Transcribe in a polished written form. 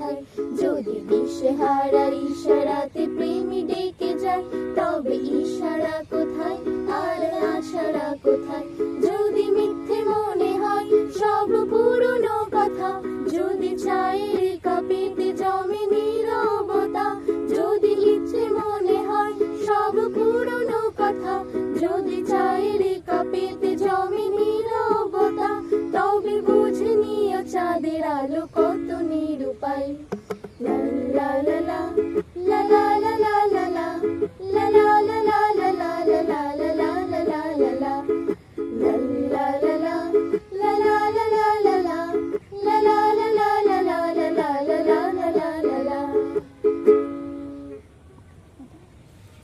কোথায়। যদি দিশেহারা ইশারাতে প্রেমী ডেকে যায়, তবে ইশারা কোথায় আর আশারা কোথায়। যদি মিথ্যে মনে হয় সব পুরনো কথা, যদি চায়ের কাপেতে জমে নীরবতা, যদি ইচ্ছে মনে হয় সব পুরনো কথা, যদি চায়ের কাপেতে জমে নীরবতা, তবে বুঝে নিও চাঁদের আলো কত নিরুপায়। লা লা লা লা।